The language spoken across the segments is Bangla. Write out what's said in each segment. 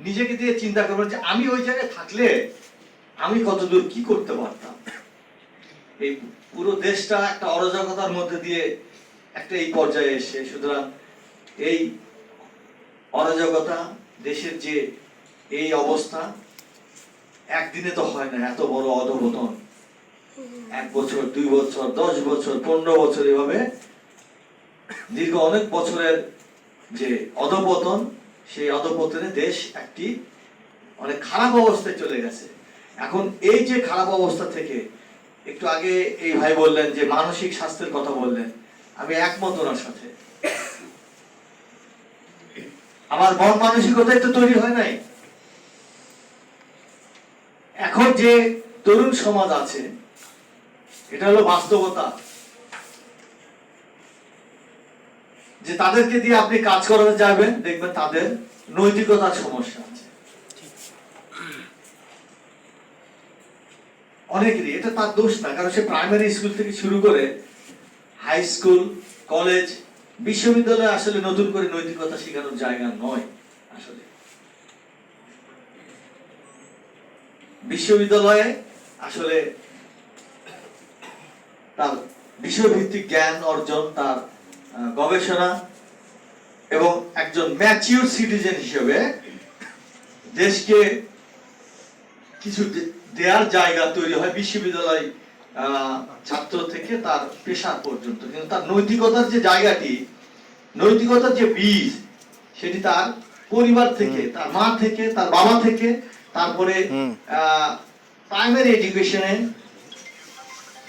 নিজেকে দিয়ে চিন্তা করবেন যে আমি ওই জায়গায় থাকলে আমি কতদূর কি করতে পারতাম। এই পুরো দেশটা একটা অরাজকতার মধ্যে দিয়ে একটা এই পর্যায়ে এসে, সুতরাং এই অরাজকতা, দেশের যে এই অবস্থা একদিনে তো হয় না। এত বড় অধঃপতন 1 বছর, 2 বছর, 10 বছর, 15 বছর, এভাবে দীর্ঘ অনেক বছরের যে অধঃপতন, সেই অধঃপতনে দেশ একটি অনেক খারাপ অবস্থায় চলে গেছে। এখন এই যে খারাপ অবস্থা থেকে, একটু আগে এই ভাই বললেন যে মানসিক স্বাস্থ্যের কথা বললেন, আমি একমত ওনার সাথে। আমার মন মানসিকতাই তো তৈরি হয় নাই। এখন যে তরুণ সমাজ আছে, এটা হলো বাস্তবতা, যে তাদেরকে দিয়ে আপনি কাজ করাতে যাবেন, দেখবেন তাদের নৈতিকতার সমস্যা আছে অনেকেরই। এটা তার দোষ না, কারণ সে প্রাইমারি স্কুল থেকে শুরু করে হাই স্কুল, কলেজ, বিশ্ববিদ্যালয় আসলে নতুন করে নৈতিকতা শেখানোর জায়গা নয়। আসলে বিশ্ববিদ্যালয়ে আসলে তার বিষয়ভিত্তিক জ্ঞান অর্জন, তার গবেষণা এবং একজন ম্যাচিউর সিটিজেন হিসেবে দেশকে কিছু দেওয়ার জায়গা তৈরি হয় বিশ্ববিদ্যালয় ছাত্র থেকে তার পেশা পর্যন্ত। কিন্তু তার নৈতিকতার যে জায়গাটি, নৈতিকতার যে বীজ, সেটি তার পরিবার থেকে, তার মা থেকে, তার বাবা থেকে, তারপরে প্রাইমারি এডুকেশনে,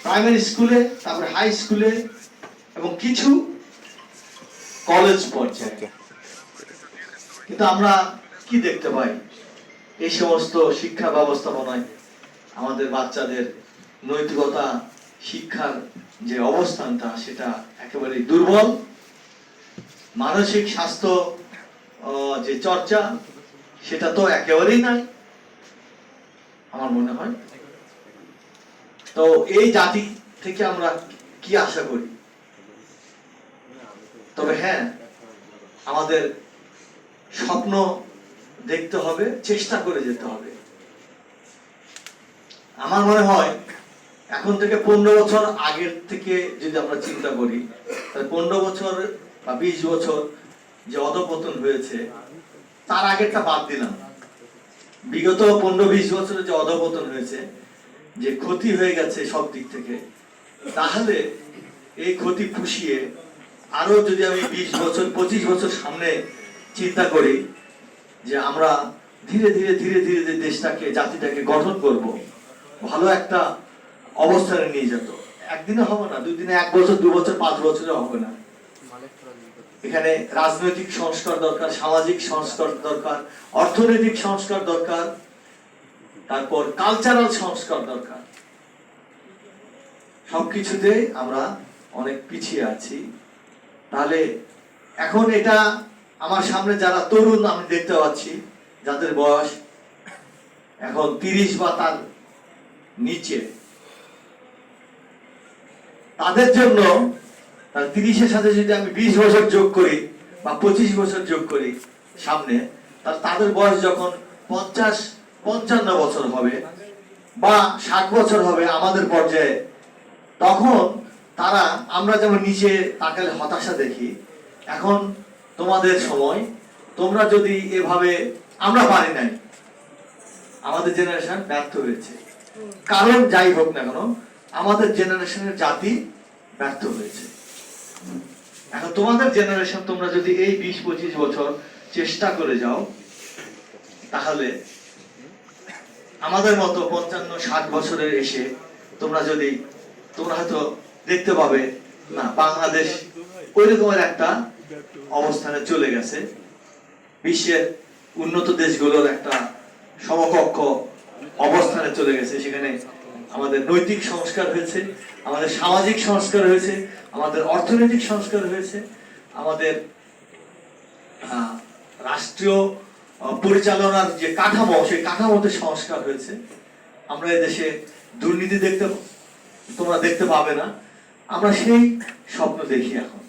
প্রাইমারি স্কুলে, তারপরে হাই স্কুলে এবং কিছু কলেজ পর্যায়ে। কিন্তু আমরা কি দেখতে পাই, এই সমস্ত শিক্ষা ব্যবস্থাপনায় আমাদের বাচ্চাদের নৈতিকতা শিক্ষার যে অবস্থানটা, সেটা একেবারে দুর্বল। মানসিক স্বাস্থ্য যে চর্চা, সেটা তো একেবারেই নাই আমার মনে হয়। তো এই জাতি থেকে আমরা কি আশা করি? তবে হ্যাঁ, আমাদের স্বপ্ন দেখতে হবে, চেষ্টা করে যেতে হবে। আমার মনে হয় এখন থেকে 15 বছর আগের থেকে যদি আমরা চিন্তা করি, তাহলে 15 বছর বা 20 বছর যে অধঃপতন হয়েছে, তার আগেরটা বাদ দিলাম, বিগত 15-20 বছরে যে অধঃপতন হয়েছে, যে ক্ষতি হয়ে গেছে সব দিক থেকে, তাহলে এই ক্ষতি পুষিয়ে আরো যদি আমি 20 বছর 25 বছর সামনে চিন্তা করি, যে আমরা ধীরে ধীরে ধীরে ধীরে যে দেশটাকে, জাতিটাকে গঠন করব, ভালো একটা অবস্থানে নিয়ে যেত, একদিনে হবে না, 2 দিনে, 1 বছর, 2 বছর, 5 বছরে হবে না। এখানে রাজনৈতিক সংস্কার দরকার, সামাজিক সংস্কার দরকার, অর্থনৈতিক সংস্কার দরকার, তারপর কালচারাল সংস্কার দরকার। সবকিছুতে আমরা অনেক পিছিয়ে আছি। তাহলে এখন এটা আমার সামনে যারা তরুণ আমি দেখতে পাচ্ছি, যাদের বয়স এখন 30 বা তার নিচে, তাদের জন্য 30-এর সাথে যদি আমি 20 বছর যোগ করি বা 25 বছর যোগ করি সামনে, তাহলে তাদের বয়স যখন 50-55 বছর হবে বা 60 বছর হবে আমাদের পর্যায়ে, তখন তারা, আমরা যেমন নিচে তাকালে হতাশা দেখি, এখন তোমাদের সময়, তোমরা যদি এভাবে, আমরা পারি নাই, আমাদের জেনারেশন ব্যর্থ হয়েছে, কারণ যাই হোক না কেন আমাদের জেনারেশনের জাতি ব্যর্থ হয়েছে। এখন তোমাদের জেনারেশন, তোমরা যদি এই 20-25 বছর চেষ্টা করে যাও, তাহলে আমাদের মতো 55-60 বছরের এসে তোমরা হয়তো দেখতে পাবে না, বাংলাদেশ ওই রকমের একটা অবস্থানে চলে গেছে, বিশ্বের উন্নত দেশগুলোর একটা সমকক্ষ অবস্থানে চলে গেছে। সেখানে আমাদের নৈতিক সংস্কার হয়েছে, আমাদের সামাজিক সংস্কার হয়েছে, আমাদের অর্থনৈতিক সংস্কার হয়েছে, আমাদের রাষ্ট্রীয় পরিচালনার যে কাঠামো, সেই কাঠামোতে সংস্কার হয়েছে। আমরা এদেশে দুর্নীতি তোমরা দেখতে পাবে না। আমরা সেই স্বপ্ন দেখি এখন।